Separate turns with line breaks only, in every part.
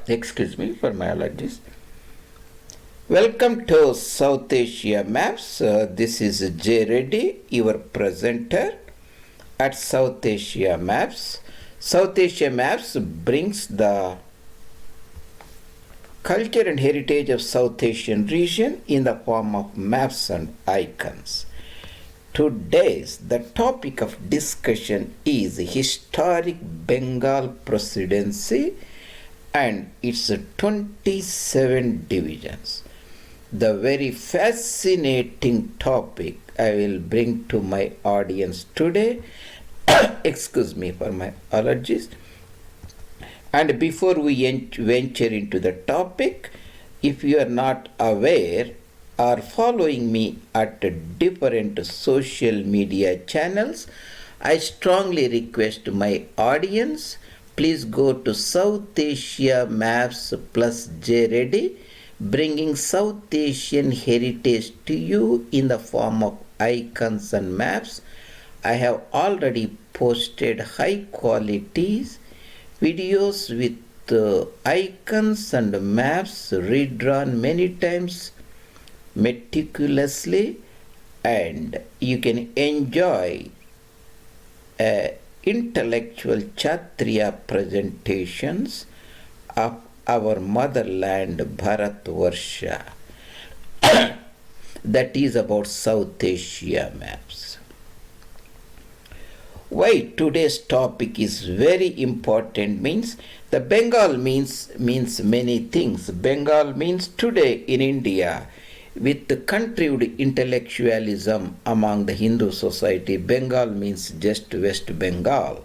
Excuse me for my allergies. Welcome to South Asia Maps. This is J. Reddy, your presenter at South Asia Maps. South Asia Maps brings the culture and heritage of South Asian region in the form of maps and icons. The topic of discussion is historic Bengal Presidency and its 27 divisions. The very fascinating topic I will bring to my audience today. Excuse me for my allergies. And before we venture into the topic, if you are not aware or following me at different social media channels, I strongly request my audience, please go to South Asia Maps plus J. Reddy, bringing South Asian heritage to you in the form of icons and maps. I have already posted high quality videos with icons and maps redrawn many times meticulously, and you can enjoy intellectual Kshatriya presentations of our motherland Bharatvarsha. That is about South Asia maps. Why today's topic is very important means the Bengal means many things. Bengal means today in India, with the contrived intellectualism among the Hindu society, Bengal means just West Bengal.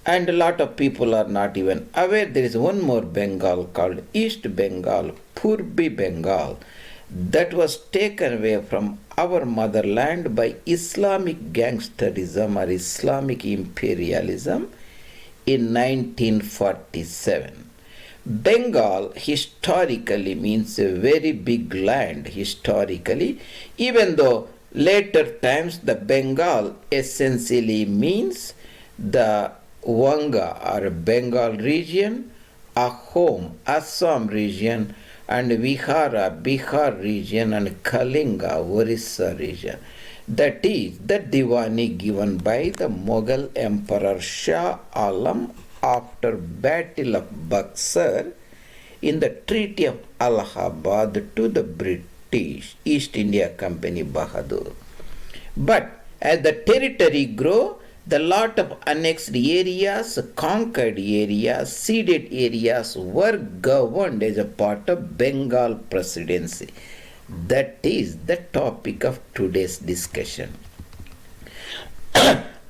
And a lot of people are not even aware there is one more Bengal called East Bengal, Purbi Bengal, that was taken away from our motherland by Islamic gangsterism or Islamic imperialism in 1947. Bengal historically means a very big land historically, even though later times the Bengal essentially means the Ganga or Bengal region, Ahom, Assam region, and Vihara, Bihar region, and Kalinga, Orissa region. That is the Diwani given by the Mughal Emperor Shah Alam after Battle of Buxar in the Treaty of Allahabad to the British East India Company Bahadur. But as the territory grew, the lot of annexed areas, conquered areas, ceded areas were governed as a part of Bengal Presidency. That is the topic of today's discussion.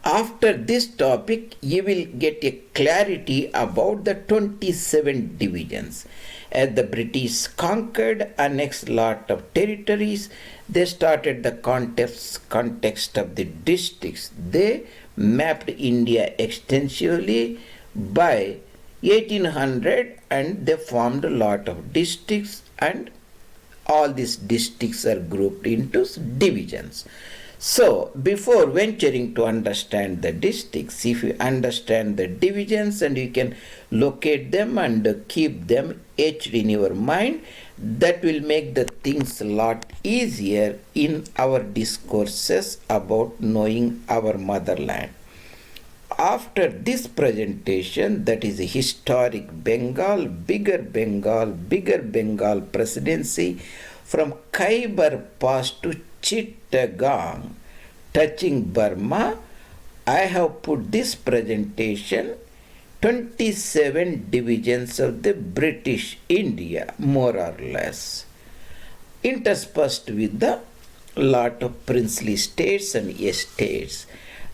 After this topic, you will get a clarity about the 27 divisions. As the British conquered, annexed lot of territories, they started the context of the districts. They mapped India extensively by 1800 and they formed a lot of districts, and all these districts are grouped into divisions. So, before venturing to understand the districts, if you understand the divisions and you can locate them and keep them etched in your mind, that will make the things a lot easier in our discourses about knowing our motherland. After this presentation, that is a historic Bengal, bigger Bengal Presidency from Khyber Pass to Chittagong, touching Burma, I have put this presentation 27 divisions of the British India, more or less, interspersed with the lot of princely states and estates.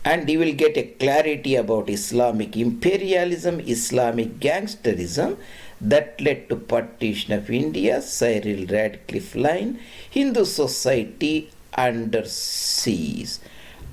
And you will get a clarity about Islamic imperialism, Islamic gangsterism that led to partition of India, Cyril Radcliffe line, Hindu society under siege.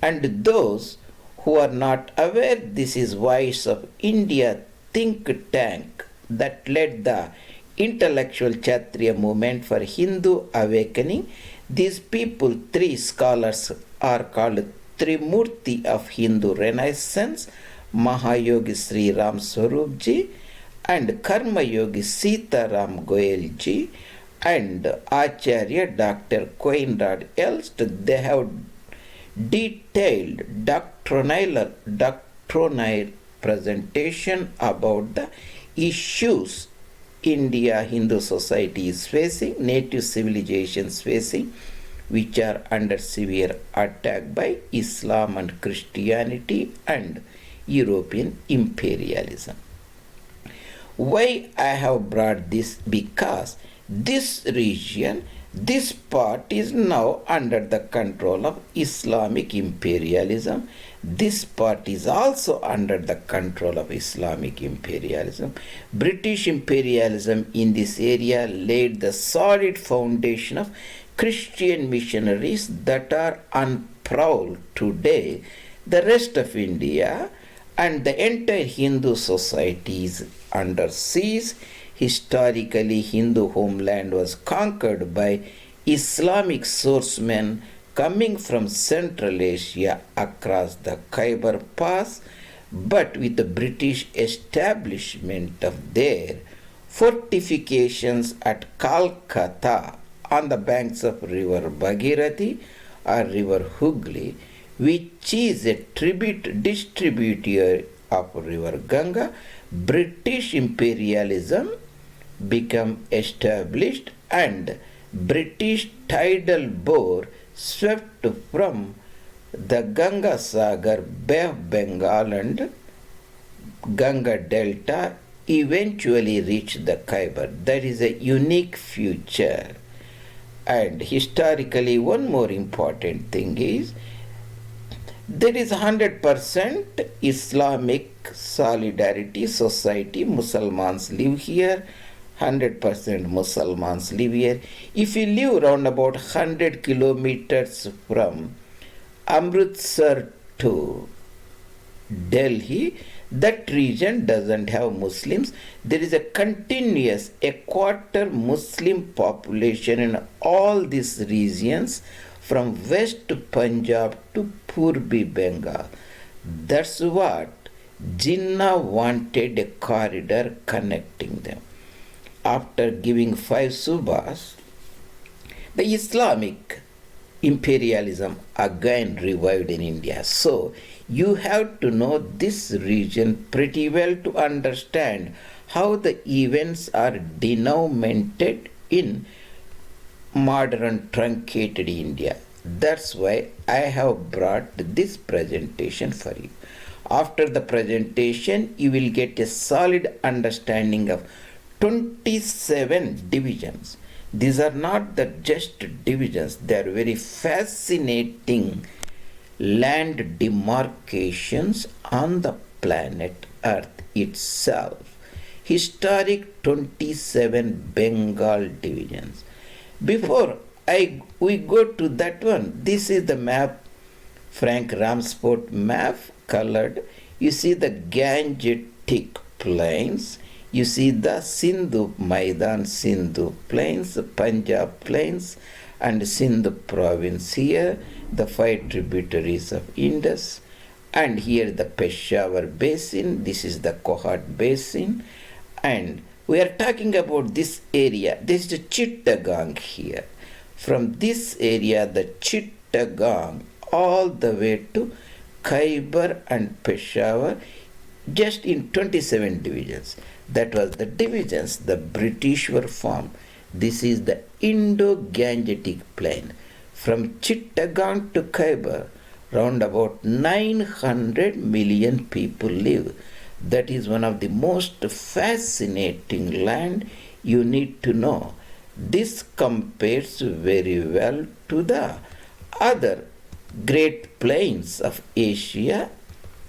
And those who are not aware, this is Voice of India think tank that led the intellectual Kshatriya movement for Hindu awakening. These people, three scholars, are called Trimurti of Hindu Renaissance, Mahayogi Sri Ram Swarupji and Karma Yogi Sitaram Goyalji and Acharya Dr. Coinrod Elst, they have detailed doctrinal presentation about the issues India Hindu society is facing, native civilizations facing, which are under severe attack by Islam and Christianity and European imperialism. Why I have brought this? Because this region, this part is now under the control of Islamic imperialism. This part is also under the control of Islamic imperialism. British imperialism in this area laid the solid foundation of Christian missionaries that are unproud today. The rest of India and the entire Hindu society is under siege. Historically, Hindu homeland was conquered by Islamic swordsmen coming from Central Asia across the Khyber Pass, but with the British establishment of their fortifications at Calcutta on the banks of river Bhagirathi or river Hooghly, which is a distributor of river Ganga, British imperialism became established and British tidal bore swept from the Ganga Sagar, Bay of Bengal and Ganga Delta, eventually reached the Khyber. That is a unique feature. And historically, one more important thing is there is 100% Islamic solidarity society. Muslims live here. 100% Muslims live here. If you live around about 100 kilometers from Amritsar to Delhi, that region doesn't have Muslims. There is a continuous, a quarter Muslim population in all these regions from West Punjab to Purbi Bengal. That's what Jinnah wanted, a corridor connecting them. After giving 5 subhas, the Islamic imperialism again revived in India. So you have to know this region pretty well to understand how the events are denominated in modern truncated India. That's why I have brought this presentation for you. After the presentation, you will get a solid understanding of 27 divisions. These are not just divisions, they are very fascinating land demarcations on the planet Earth itself. Historic 27 Bengal divisions. Before we go to that one, this is the map, Frank Ramsport map, colored. You see the Gangetic plains. You see the Sindhu Maidan, Sindhu plains, Punjab plains, and Sindhu province here, the 5 tributaries of Indus, and here the Peshawar basin. This is the Kohat basin, and we are talking about this area. This is the Chittagong here. From this area, the Chittagong, all the way to Khyber and Peshawar, just in 27 divisions. That was the divisions the British were formed. This is the Indo-Gangetic plain. From Chittagong to Khyber, round about 900 million people live. That is one of the most fascinating land you need to know. This compares very well to the other great plains of Asia.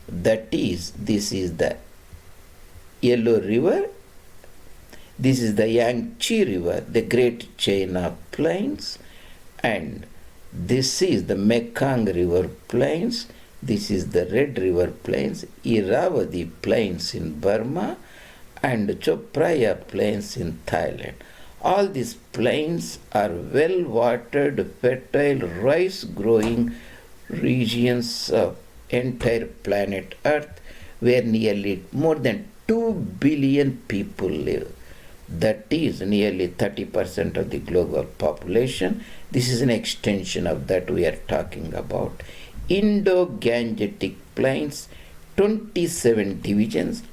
That is, this is the Yellow River, this is the Yangtze River, the great chain of plains, and this is the Mekong River plains, this is the Red River plains, Irrawaddy plains in Burma, and Chopraya plains in Thailand. All these plains are well-watered, fertile, rice-growing regions of entire planet Earth, where nearly more than 2 billion people live. That is nearly 30% of the global population. This is an extension of that we are talking about. Indo-Gangetic plains, 27 divisions.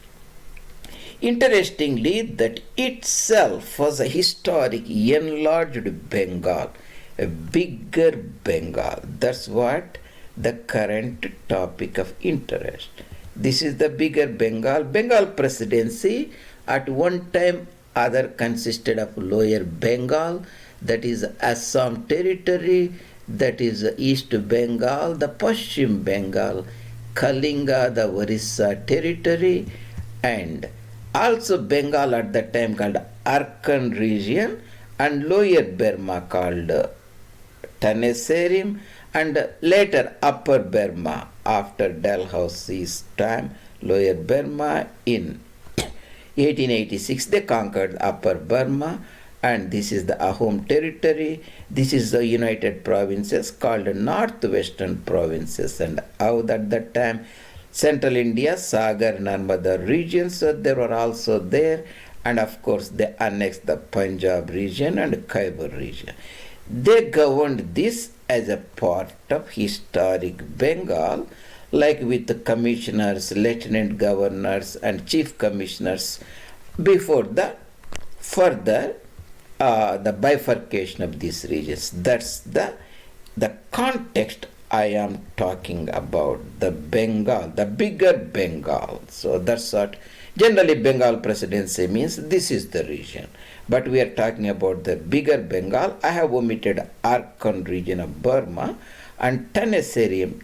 Interestingly, that itself was a historic enlarged Bengal, a bigger Bengal. That's what the current topic of interest. This is the bigger Bengal. Bengal Presidency at one time other consisted of Lower Bengal, that is Assam territory, that is East Bengal, the Paschim Bengal, Kalinga, the Orissa territory, and also Bengal at that time called Arkan region, and Lower Burma called Taneserim, and later Upper Burma after Dalhousie's time, Lower Burma. In 1886 they conquered Upper Burma, and this is the Ahom territory. This is the United Provinces called Northwestern Provinces, and Oudh at that time. Central India, Sagar, Narmada regions, so they were also there, and of course they annexed the Punjab region and Khyber region. They governed this as a part of historic Bengal, like with the commissioners, lieutenant governors, and chief commissioners before the further the bifurcation of these regions. That's the context I am talking about, the Bengal, the bigger Bengal. So that's what generally Bengal Presidency means. This is the region. But we are talking about the bigger Bengal. I have omitted Arkan region of Burma and Taneserim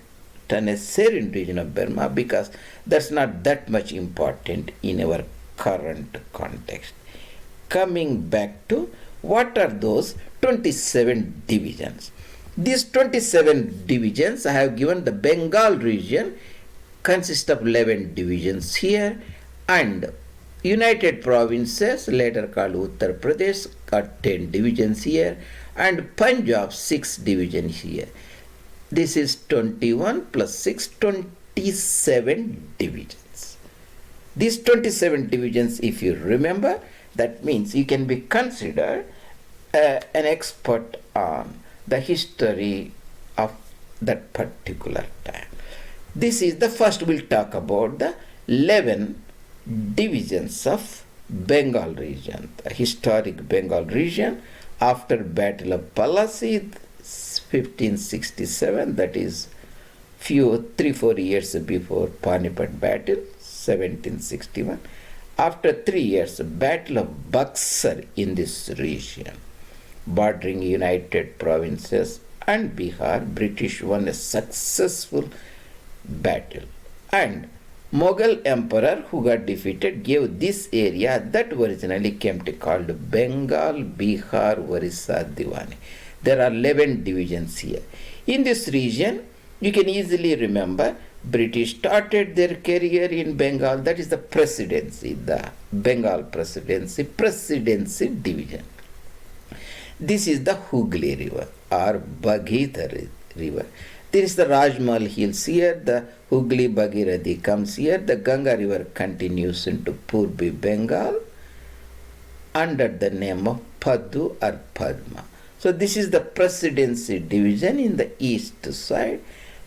region of Burma because that's not that much important in our current context. Coming back to what are those 27 divisions? These 27 divisions I have given. The Bengal region consists of 11 divisions here, and United Provinces, later called Uttar Pradesh, got 10 divisions here, and Punjab 6 divisions here. This is 21 plus 6, 27 divisions. These 27 divisions, if you remember, that means you can be considered an expert on the history of that particular time. This is the first. We'll talk about the 11 divisions of Bengal region, the historic Bengal region after Battle of Palasi, 1567, that is 3-4 years before Panipat battle, 1761. After 3 years, Battle of Buxar in this region, bordering United Provinces and Bihar. British won a successful battle, and Mughal emperor who got defeated gave this area that originally came to called Bengal, Bihar, Orissa, Diwani. There are 11 divisions here. In this region, you can easily remember British started their career in Bengal. That is the presidency, the Bengal Presidency division. This is the Hooghly River or Bhagirathi River. There is the Rajmahal Hills here. The Hooghly Bhagirathi comes here. The Ganga River continues into Purbi Bengal under the name of Padu or Padma. So this is the Presidency division in the east side.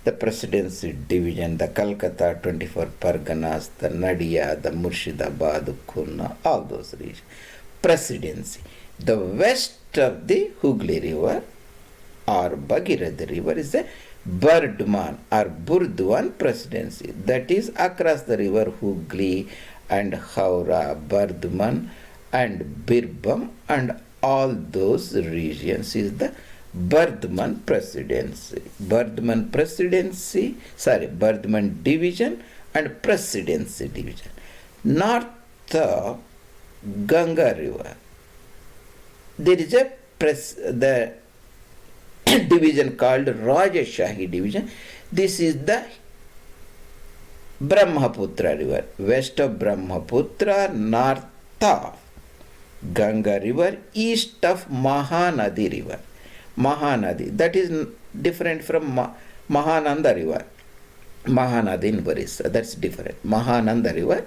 The Presidency division, the Calcutta 24 Parganas, the Nadia, the Murshidabad, Khurna, all those regions. Presidency. The west of the Hooghly River or Bhagirathi River is the Burdwan or Burdwan Presidency. That is across the river Hooghly and Howrah, Burdwan and Birbhum and all those regions is the Burdwan Presidency. Burdwan Division and Presidency Division. North of Ganga River, there is the division called Rajshahi division. This is the Brahmaputra River. West of Brahmaputra, north of Ganga River, east of Mahanadi River. Mahanadi, that is different from Mahananda River. Mahanadi in Orissa, that's different. Mahananda River,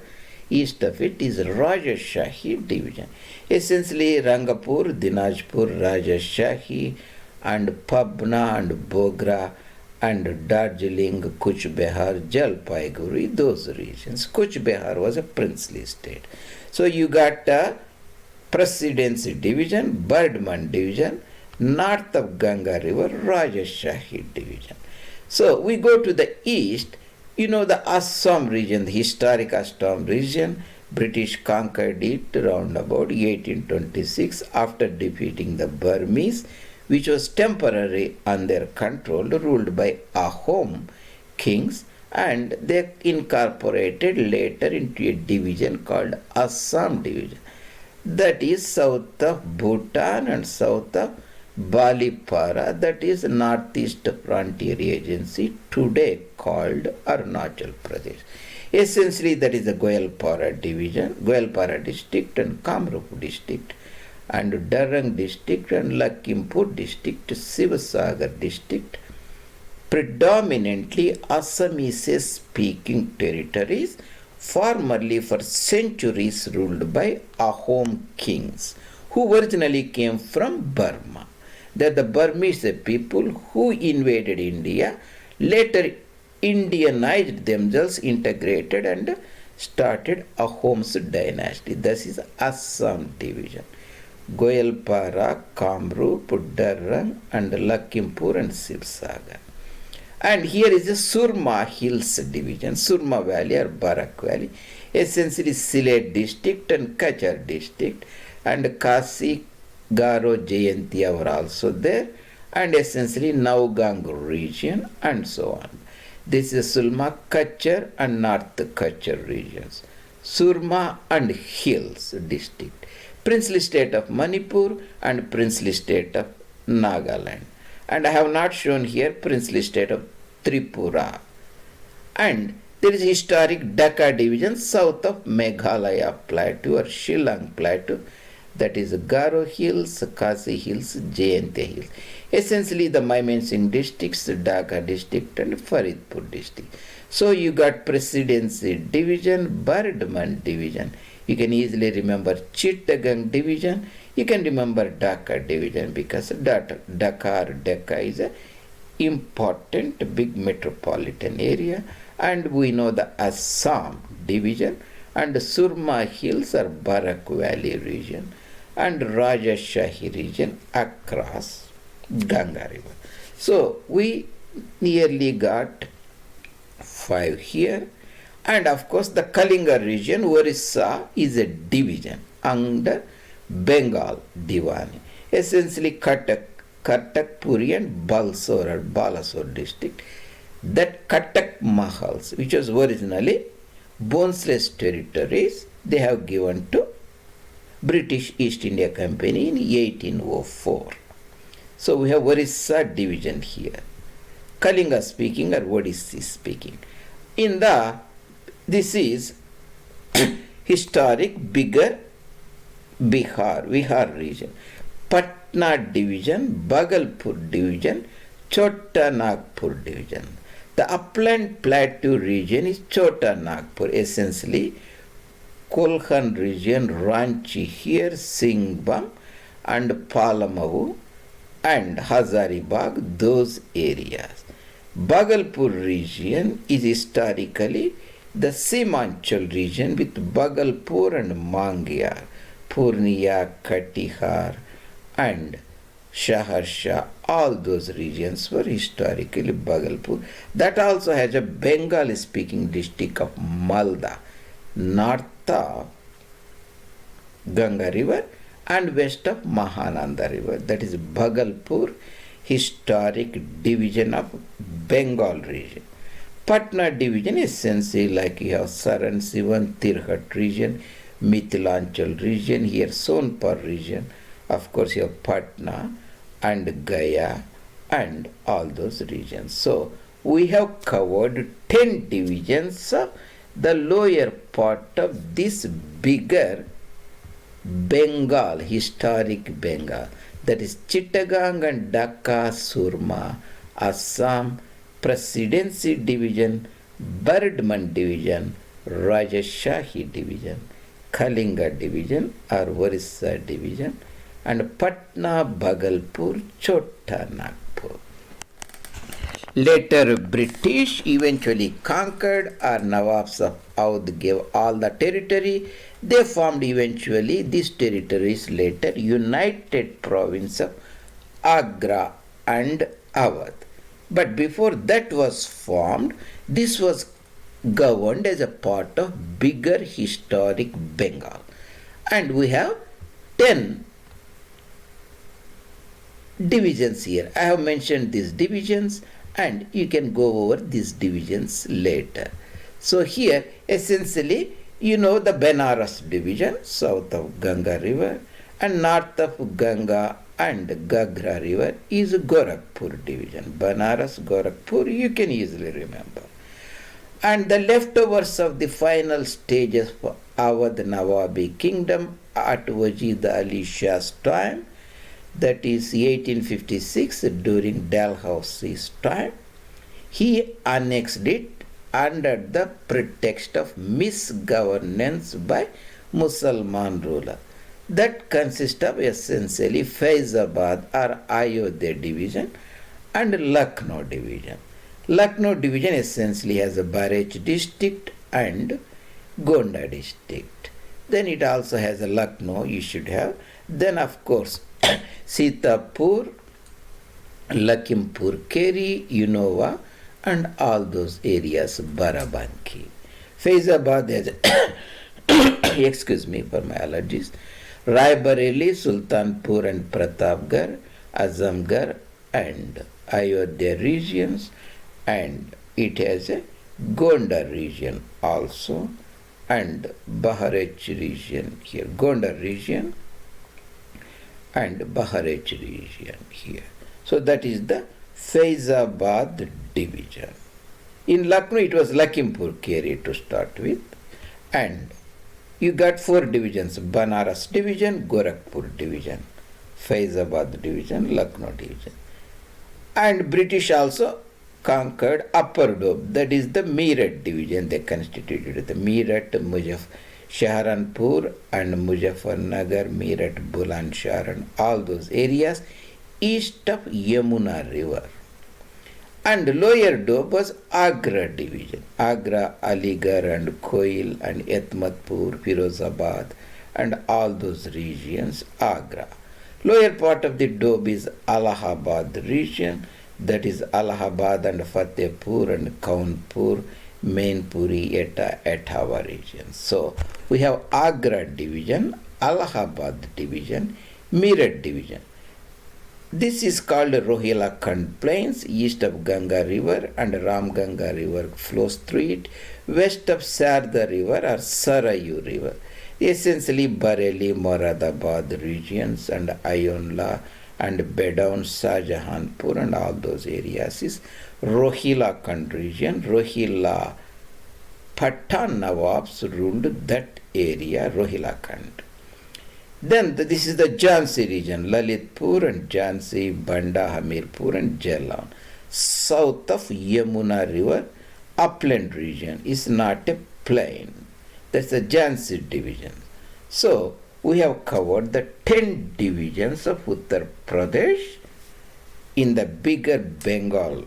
East of it is Rajshahi division. Essentially Rangapur, Dinajpur, Rajshahi and Pabna and Bogra and Darjeeling, Kuch Behar, Jalpaiguri, those regions. Kuch Behar was a princely state. So you got a Presidency division, Burdwan division, north of Ganga river, Rajshahi division. So we go to the east, you know the Assam region, the historic Assam region. British conquered it around about 1826 after defeating the Burmese, which was temporarily under control, ruled by Ahom kings, and they incorporated later into a division called Assam division. That is south of Bhutan and south of Balipara, that is northeast frontier agency, today called Arunachal Pradesh. Essentially that is the Goalpara division, Goalpara district and Kamrup district, and Darrang district and Lakhimpur district, Sivasagar district, predominantly Assamese speaking territories, formerly for centuries ruled by Ahom kings, who originally came from Burma. They are the Burmese people who invaded India, later Indianized themselves, integrated and started Ahom's dynasty. This is Assam division. Goalpara, Kamrup, Darrang and Lakhimpur and Sivsagar. And here is the Surma Hills division, Surma Valley or Barak Valley, essentially Sylhet district and Cachar district, and Kasi, Garo, Jayantia were also there, and essentially Naugang region and so on. This is Sulma, Cachar and North Cachar regions. Surma and Hills district. Princely state of Manipur and princely state of Nagaland. And I have not shown here princely state of Tripura. And there is historic Dacca division south of Meghalaya Plateau or Shillong Plateau. That is Garo Hills, Khasi Hills, Jayantia Hills. Essentially the Mymensingh districts, Dhaka district and Faridpur district. So you got Presidency division, Burdwan division. You can easily remember Chittagong division. You can remember Dhaka division because Dhaka is a important big metropolitan area, and we know the Assam division and Surma Hills or Barak Valley region and Rajshahi region across Ganga river. So we nearly got 5 here, and of course the Kalinga region, Orissa, is a division under Bengal Diwani. Essentially Cuttack, Puri and Balsor or Balasore district. That Cuttack Mahals, which was originally boneless territories, they have given to British East India Company in 1804. So we have Orissa division here. Kalinga speaking or Odissi speaking. This is historic bigger Bihar region. Patna division, Bhagalpur division, Chota Nagpur division. The upland plateau region is Chota Nagpur, essentially Kolkhan region, Ranchi here, Singhbam and Palamavu and Hazaribagh, those areas. Bhagalpur region is historically the Simanchal region with Bhagalpur and Mangyar, Purnia, Katihar and Shaharshah, all those regions were historically Bhagalpur. That also has a Bengali speaking district of Malda, north of Ganga river and west of Mahananda river. That is Bhagalpur, historic division of Bengal region. Patna division is essentially like you have Saran, Sivan, Tirhat region, Mithilanchal region, here Sonpur region. Of course you have Patna and Gaya and all those regions. So we have covered 10 divisions of the lower part of this bigger Bengal, historic Bengal. That is Chittagong and Dacca, Surma, Assam, Presidency division, Burdwan division, Rajshahi division, Kalinga division or Orissa division, and Patna, Bhagalpur, Chota Nagpur. Later, British eventually conquered, or Nawabs of Oudh gave all the territory. They formed eventually these territories later united province of Agra and Awadh. But before that was formed, this was governed as a part of bigger historic Bengal. And we have 10 divisions here. I have mentioned these divisions and you can go over these divisions later. So here essentially you know the Benares division, south of Ganga river, and north of Ganga and Gagra river is Gorakhpur division. Banaras, Gorakhpur, you can easily remember. And the leftovers of the final stages for Awadh Nawabi kingdom at Wajid Ali Shah's time, that is 1856, during Dalhousie's time, he annexed it under the pretext of misgovernance by Musalman ruler. That consists of essentially Faizabad or Ayodhya division and Lucknow division. Lucknow division essentially has a Barech district and Gonda district. Then it also has a Lucknow, you should have. Then of course Sitapur, Lakhimpur Kheri, Unova, and all those areas, Barabanki. Faizabad has, excuse me for my allergies, Raebareli, Sultanpur and Pratapgarh, Azamgarh and Ayodhya regions, and it has a Gonda region also, and Baharech region here, Gonda region and Baharech region here. So that is the Faizabad division. In Lucknow it was Lakhimpur Kheri to start with, and you got 4 divisions: Banaras division, Gorakhpur division, Faizabad division, Lucknow division. And British also conquered Upper Doab, that is the Meerut division. They constituted the Meerut, Saharanpur and Muzaffarnagar, Meerut, Bulandshahr and all those areas east of Yamuna river. And Lower Doab was Agra division. Agra, Aligarh and Koil and Etmatpur, Firozabad and all those regions, Agra. Lower part of the Doab is Allahabad region, that is Allahabad and Fatehpur and Kaunpur, Mainpuri, Etawah region. So we have Agra division, Allahabad division, Meerut division. This is called Rohilkhand Plains, east of Ganga river, and Ram Ganga river flows through it, west of Sarda river or Sarayu river. Essentially Bareilly, Moradabad regions and Ayonla and Bedown, Shahjahanpur and all those areas is Rohilkhand region. Rohilla Pathan Nawabs ruled that area, Rohilkhand. Then this is the Jhansi region, Lalitpur and Jhansi, Banda, Hamirpur and Jalan. South of Yamuna river, upland region is not a plain. That's the Jhansi division. So we have covered the 10 divisions of Uttar Pradesh in the bigger Bengal,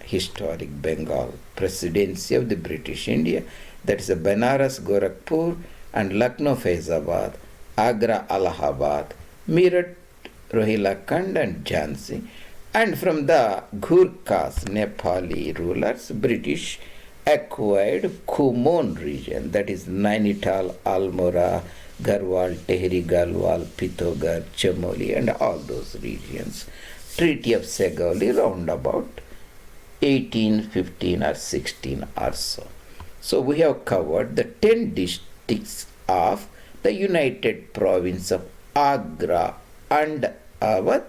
historic Bengal Presidency of the British India. That is the Banaras, Gorakhpur and Lucknow, Faizabad, Agra, Allahabad, Meerut, Rohilkhand and Jhansi. And from the Gurkhas, Nepali rulers, British acquired Kumon region, that is Nainital, Almora, Garhwal, Tehri Galwal, Pithogarh, Chamoli and all those regions. Treaty of Segoli round about 1815 or 16 or so. So we have covered the 10 districts of the United Province of Agra and Awadh,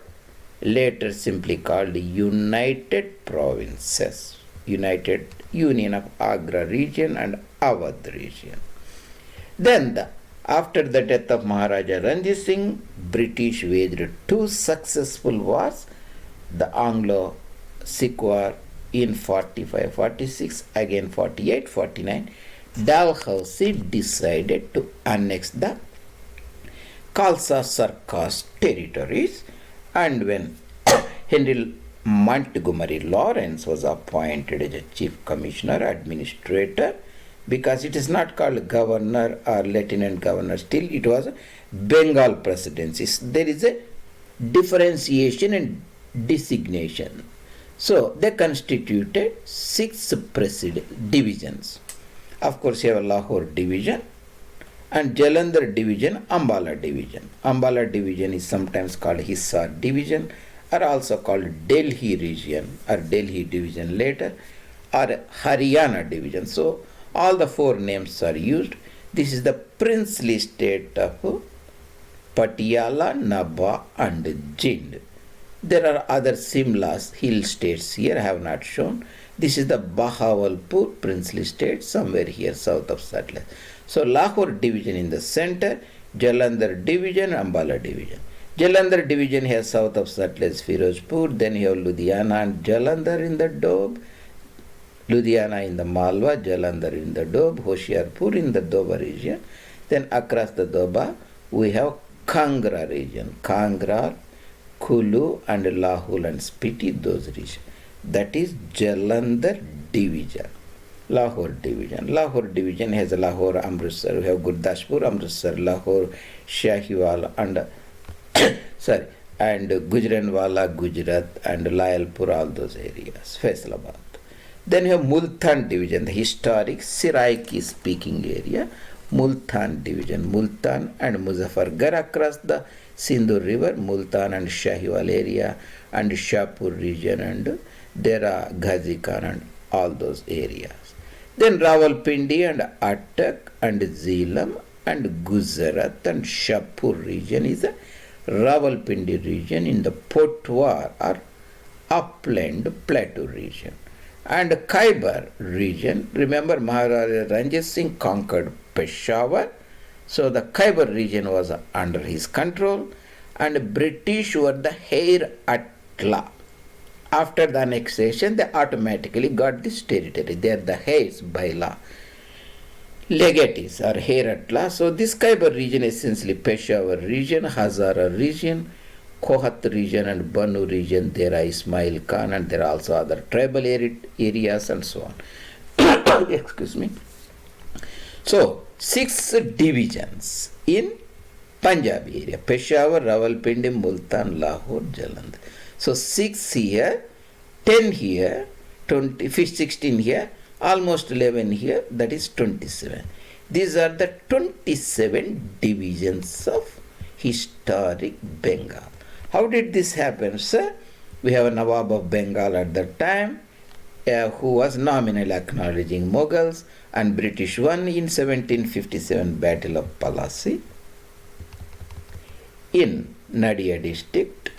later simply called United Provinces, United Union of Agra region and Awadh region. Then after the death of Maharaja Ranjit Singh, British waged 2 successful wars, the Anglo-Sikh War in 45-46, again 48-49, Dalhousie decided to annex the Khalsa Sarkar's territories, and when Henry Montgomery Lawrence was appointed as a chief commissioner, administrator, because it is not called governor or lieutenant governor, still it was a Bengal presidency. There is a differentiation and designation. So they constituted 6 divisions. Of course, you have a Lahore division and Jalandhar division, Ambala division. Ambala division is sometimes called Hisar division, or also called Delhi region or Delhi division later, or Haryana division. So all the 4 names are used. This is the princely state of Patiala, Nabha and Jind. There are other Simlas, hill states here, I have not shown. This is the Bahawalpur princely state, somewhere here south of Sylhet. So Lahore division in the center, Jalandhar division, Ambala division. Jalandhar division here south of Sylhet, Firozpur, then you have Ludhiana and Jalandhar in the Doab, Ludhiana in the Malwa, Jalandhar in the Doab, Hoshiarpur in the Doba region. Then across the Doba we have Kangra region, Kangra, Kulu and Lahul and Spiti, those regions. That is Jalandhar division. Lahore division. Lahore division has Lahore, Amritsar. We have Gurdaspur, Amritsar, Lahore, Shahiwal and and Gujranwala, Gujarat and Layalpur, all those areas. Faisalabad. Then you have Multan division, the historic Siraiki speaking area. Multan division, Multan and Muzaffargarh across the Sindhu river, Multan and Shahiwal area and Shahpur region, and there are Ghazi Khan and all those areas. Then Rawalpindi and Attak and Zeelam and Gujarat and Shahpur region is a Rawalpindi region in the Potwar or upland plateau region. And Khyber region, remember Maharaja Ranjit Singh conquered Peshawar, so the Khyber region was under his control, and British were the Heir Atla. After the annexation, they automatically got this territory. They are the heirs by law. Legatees are Heir Atla. So this Khyber region is essentially Peshawar region, Hazara region, Kohat region and Banu region. There are Ismail Khan and there are also other tribal areas and so on. Excuse me. So 6 divisions in Punjab area: Peshawar, Rawalpindi, Multan, Lahore, Jalandhar. So 6 here, 10 here, 20, 16 here, almost 11 here, that is 27. These are the 27 divisions of historic Bengal. How did this happen, sir? We have a Nawab of Bengal at that time, who was nominally acknowledging Mughals, and British won in 1757 Battle of Palasi in Nadia district.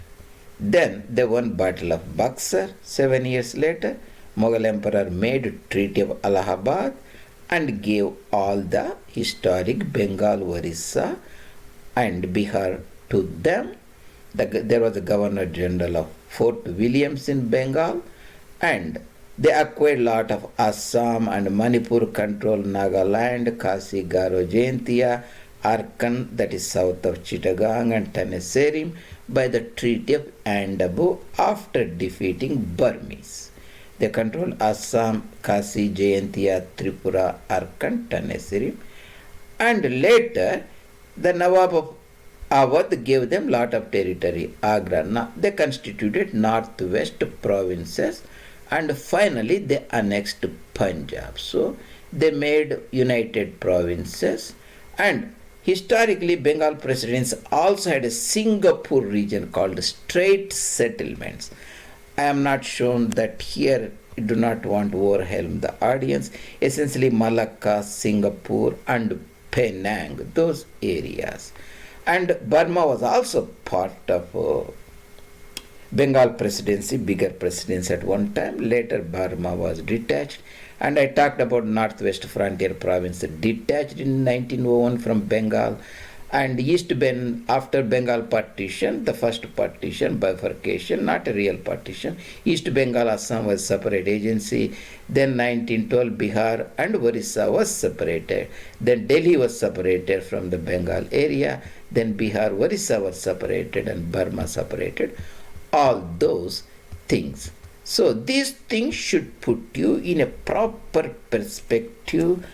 Then they won Battle of Buxar 7 years later. Mughal Emperor made Treaty of Allahabad and gave all the historic Bengal, Orissa and Bihar to them. There was a Governor General of Fort Williams in Bengal, and they acquired a lot of Assam and Manipur control, Nagaland, Kasi, Garo, Jaintia, Arkan, that is south of Chittagong, and Taneserim by the Treaty of Andabu after defeating Burmese. They controlled Assam, Kasi, Jaintia, Tripura, Arkan, Taneserim, and later the Nawab of Awadh gave them lot of territory, Agra. They constituted northwest provinces, and finally they annexed Punjab. So they made united provinces, and historically Bengal Presidency also had a Singapore region called Strait Settlements. I am not shown that here. I do not want to overwhelm the audience. Essentially Malacca, Singapore and Penang, those areas. And Burma was also part of Bengal Presidency, bigger presidency at one time. Later Burma was detached. And I talked about Northwest Frontier Province detached in 1901 from Bengal. And after Bengal partition, the first partition, bifurcation, not a real partition, East Bengal, Assam was separate agency. Then 1912, Bihar and Orissa was separated. Then Delhi was separated from the Bengal area. Then Bihar, Orissa was separated and Burma separated. All those things. So these things should put you in a proper perspective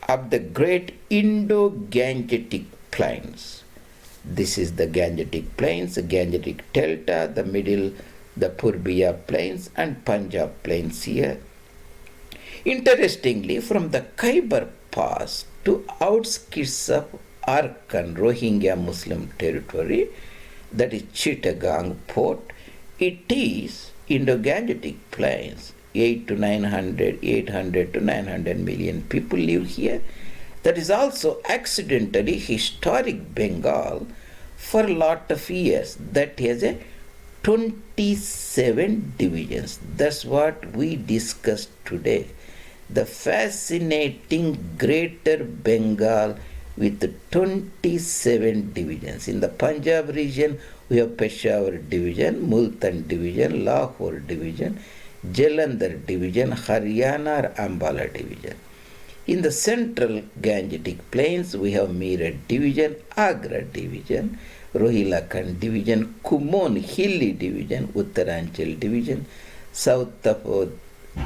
of the great Indo-Gangetic plains. This is the Gangetic plains, the Gangetic delta, the middle, the Purbiya plains and Punjab plains here. Interestingly, from the Khyber Pass to outskirts of Arkan, Rohingya Muslim territory, that is Chittagong port, it is Indo-Gangetic plains. 800 to 900 million people live here. That is also accidentally historic Bengal for a lot of years. That has a 27 divisions. That's what we discussed today. The fascinating Greater Bengal with 27 divisions. In the Punjab region, we have Peshawar division, Multan division, Lahore division, Jalandhar division, Haryana or Ambala division. In the central Gangetic plains, we have Meerut division, Agra division, Rohilakand division, Kumon Hilly division, Uttaranchal division. South of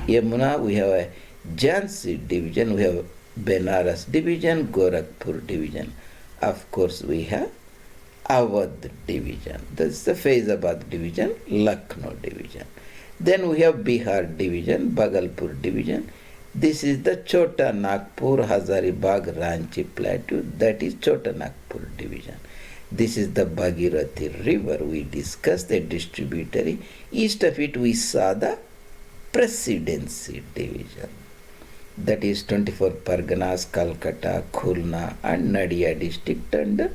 Yamuna, we have a Jhansi division, we have Benares division, Gorakhpur division. Of course, we have Awadh division. That's the Faizabad division, Lucknow division. Then we have Bihar division, Bhagalpur division. This is the Chota Nagpur, Hazaribagh, Ranchi plateau. That is Chota Nagpur division. This is the Bhagirathi river. We discussed the distributary. East of it we saw the Presidency division. That is 24 Parganas, Calcutta, Khulna and Nadia district and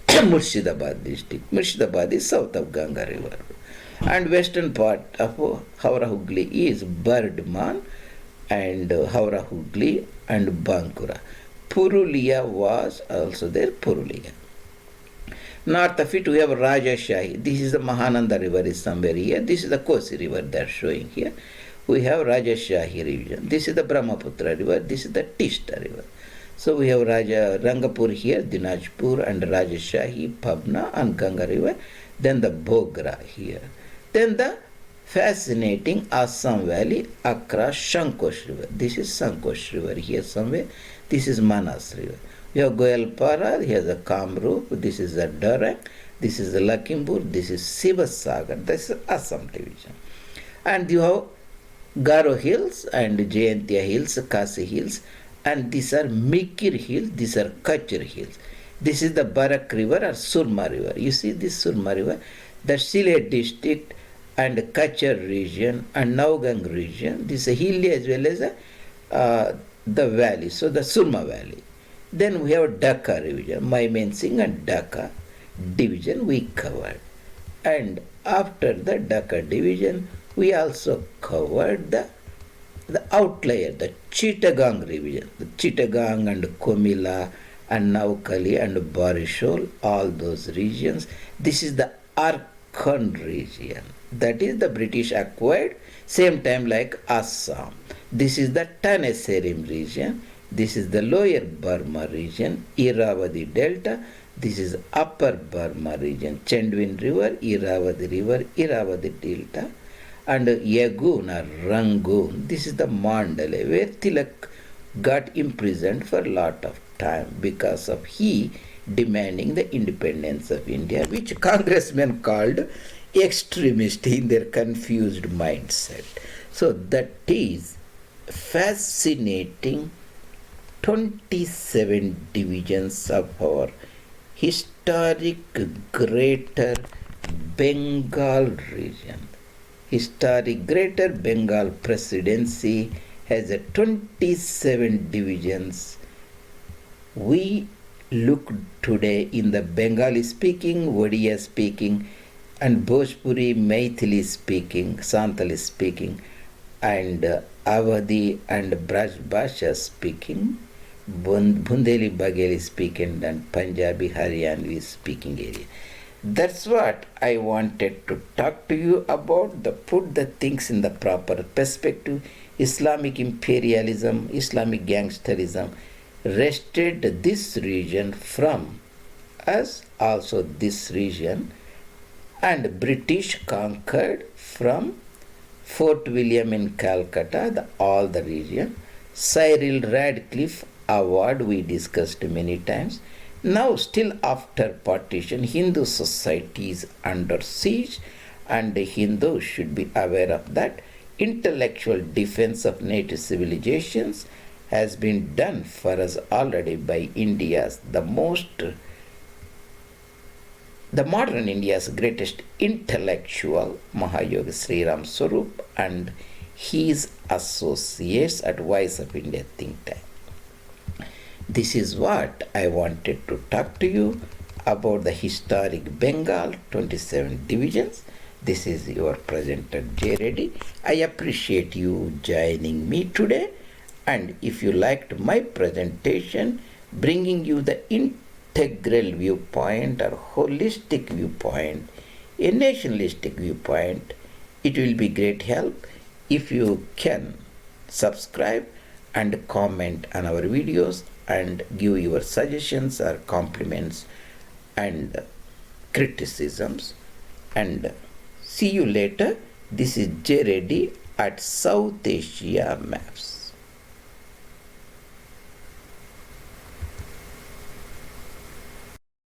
Murshidabad district. Murshidabad is south of Ganga river. And western part of Howrah-Hooghly is Burdwan and Howrah-Hooghly and Bankura. Purulia was also there, Purulia. North of it we have Rajshahi. This is the Mahananda river is somewhere here. This is the Kosi river they are showing here. We have Rajshahi region. This is the Brahmaputra river. This is the Tista river. So we have Rangapur here, Dinajpur and Rajshahi, Pabna and Ganga river. Then the Bogra here. Then the fascinating Assam valley across Sankosh river. This is Sankosh river here somewhere. This is Manas river. We have Goyalpara, here the Kamrup, this is the Darang, this is the Lakhimpur, this is Sivasagar, this is Assam division. And you have Garo hills and Jayantia hills, Kasi hills, and these are Mikir hills, these are Cachar hills. This is the Barak river or Surma river. You see this Surma river, the Sylhet district and Cachar region and Naugang region. This is hilly as well as the valley, so the Surma valley. Then we have Dacca region, Mymensingh and Dacca division we covered. And after the Dacca division, we also covered the outlier, the Chittagong region, the Chittagong and Komila and Naukali and Barishol, all those regions. This is the Arkan region. That is the British acquired, same time like Assam. This is the Taneserim region. This is the lower Burma region, Irrawaddy Delta. This is upper Burma region, Chendwin River, Irrawaddy Delta. And Yagun or Rangoon. This is the Mandalay, where Tilak got imprisoned for a lot of time because of he demanding the independence of India, which congressmen called extremist in their confused mindset. So that is fascinating 27 divisions of our historic Greater Bengal region. Historic Greater Bengal Presidency has a 27 divisions. We look today in the Bengali speaking, Odia speaking, and Bhojpuri, Maithili speaking, Santali speaking, and Awadhi and Braj Bhasha speaking Bundeli Bagheli speaking and Punjabi Haryanvi speaking area. That's what I wanted to talk to you about, put the things in the proper perspective. Islamic imperialism, Islamic gangsterism wrested this region from us, also this region, and British conquered from Fort William in Calcutta, all the region. Cyril Radcliffe Award we discussed many times. Now still after partition, Hindu society is under siege, and Hindus should be aware of that. Intellectual defense of native civilizations has been done for us already by the modern India's greatest intellectual, Mahayogi Sri Ram Swarup, and his associates at Voice of India think tank. This is what I wanted to talk to you about the historic Bengal 27 divisions. This is your presenter J. Reddy. I appreciate you joining me today, and if you liked my presentation, bringing you the integral viewpoint or holistic viewpoint, a nationalistic viewpoint, it will be great help if you can subscribe and comment on our videos and give your suggestions or compliments and criticisms. And see you later. This is J. Reddy at South Asia Maps.